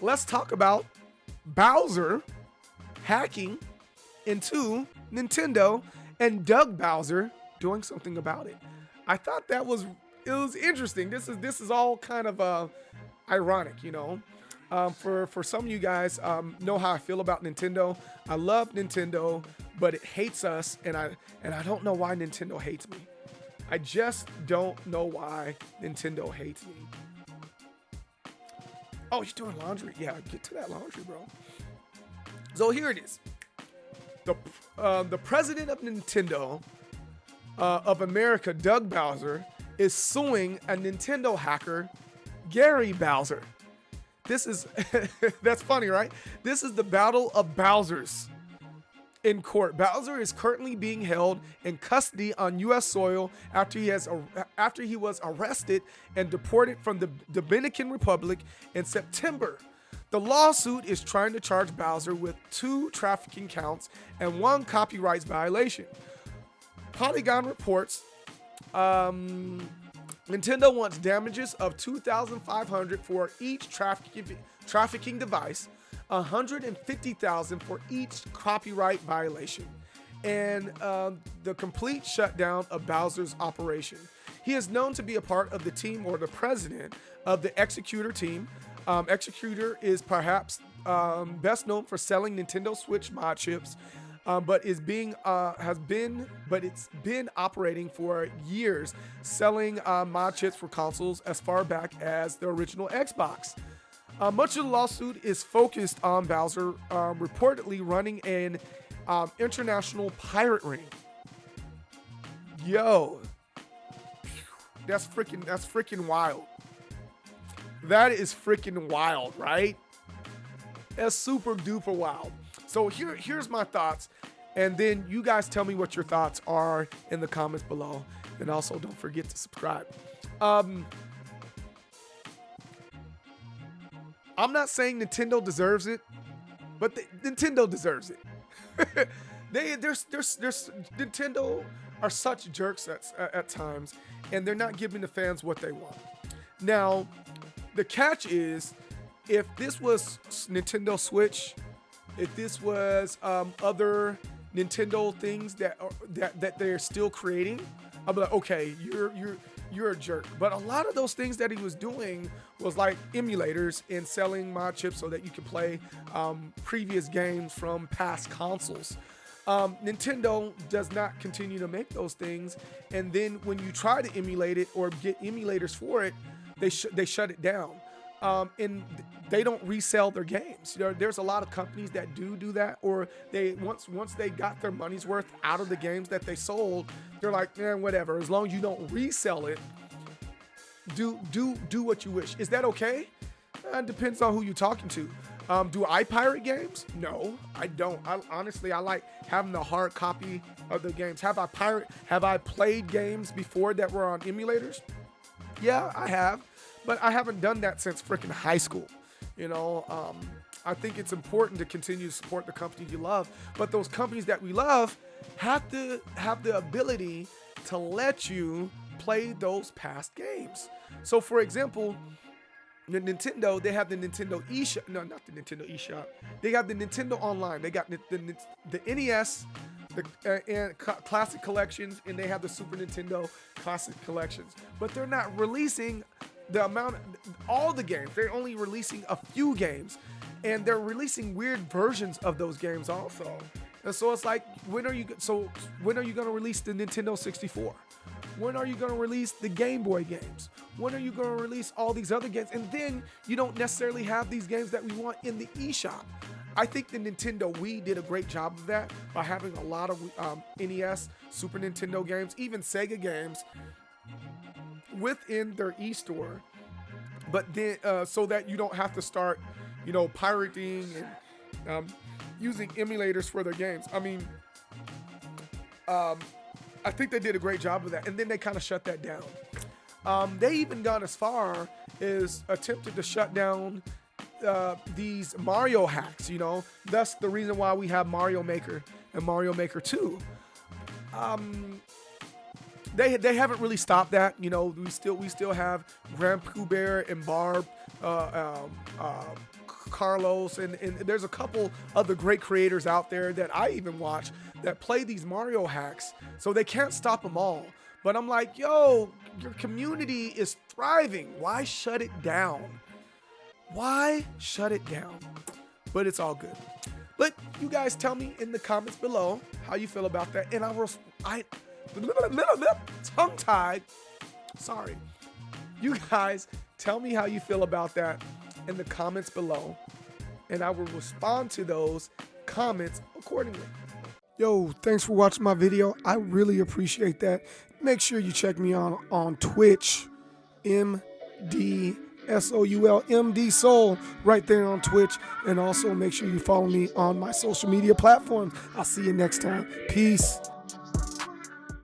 let's talk about Bowser hacking into Nintendo and Doug Bowser doing something about it. I thought it was interesting. This is all kind of ironic, you know. For some of you guys know how I feel about Nintendo. I love Nintendo, but it hates us, and I don't know why Nintendo hates me. I just don't know why Nintendo hates me. Oh, you're doing laundry? Yeah, get to that laundry, bro. So here it is. The president of Nintendo of America, Doug Bowser, is suing a Nintendo hacker, Gary Bowser. This is, that's funny, right? This is the battle of Bowsers in court. Bowser is currently being held in custody on U.S. soil after he was arrested and deported from the Dominican Republic in September. The lawsuit is trying to charge Bowser with 2 trafficking counts and 1 copyright violation. Polygon reports Nintendo wants damages of $2,500 for each trafficking device, $150,000 for each copyright violation, and the complete shutdown of Bowser's operation. He is known to be a part of the team or the president of the Executor team. Executor is perhaps best known for selling Nintendo Switch mod chips, but it's been operating for years, selling mod chips for consoles as far back as the original Xbox. Much of the lawsuit is focused on Bowser reportedly running an international pirate ring. Yo, that's freaking wild. That is freaking wild, right? That's super duper wild. So here's my thoughts, and then you guys tell me what your thoughts are in the comments below, and also don't forget to subscribe. I'm not saying Nintendo deserves it, but Nintendo deserves it. Nintendo are such jerks at times, and they're not giving the fans what they want. Now, the catch is, if this was Nintendo Switch, if this was other Nintendo things that they're still creating, I'll be like, okay, you're a jerk. But a lot of those things that he was doing was like emulators and selling mod chips so that you could play previous games from past consoles. Nintendo does not continue to make those things, and then when you try to emulate it or get emulators for it, they shut it down. And they don't resell their games. There's a lot of companies that do that, or they once they got their money's worth out of the games that they sold, they're like, whatever. As long as you don't resell it, do what you wish. Is that okay? It depends on who you're talking to. Do I pirate games? No, I don't. Honestly, I like having the hard copy of the games. Have I played games before that were on emulators? Yeah, I have. But I haven't done that since freaking high school. I think it's important to continue to support the companies you love. But those companies that we love have to have the ability to let you play those past games. So, for example, the Nintendo, they have the Nintendo eShop. No, not the Nintendo eShop. They got the Nintendo Online. They got the NES, and Classic Collections, and they have the Super Nintendo Classic Collections. But they're not releasing all the games. They're only releasing a few games, and they're releasing weird versions of those games also. And so it's like, when are you going to release the Nintendo 64? When are you going to release the Game Boy games? When are you going to release all these other games? And then you don't necessarily have these games that we want in the eShop. I think the Nintendo Wii did a great job of that by having a lot of NES, Super Nintendo games, even Sega games within their e-store, but then so that you don't have to start, pirating and using emulators for their games. I mean, I think they did a great job of that, and then they kind of shut that down. They even got as far as attempted to shut down these Mario hacks. That's the reason why we have Mario Maker and Mario Maker 2. They haven't really stopped that. We still have Grand Pooh Bear and Barb Carlos, and there's a couple other great creators out there that I even watch that play these Mario hacks, so they can't stop them all. But I'm like, yo, your community is thriving. Why shut it down? Why shut it down? But it's all good. But you guys tell me in the comments below how you feel about that. And tongue-tied. Sorry. You guys tell me how you feel about that in the comments below. And I will respond to those comments accordingly. Yo, thanks for watching my video. I really appreciate that. Make sure you check me on Twitch, MD SOUL, MD Soul, right there on Twitch. And also make sure you follow me on my social media platforms. I'll see you next time. Peace.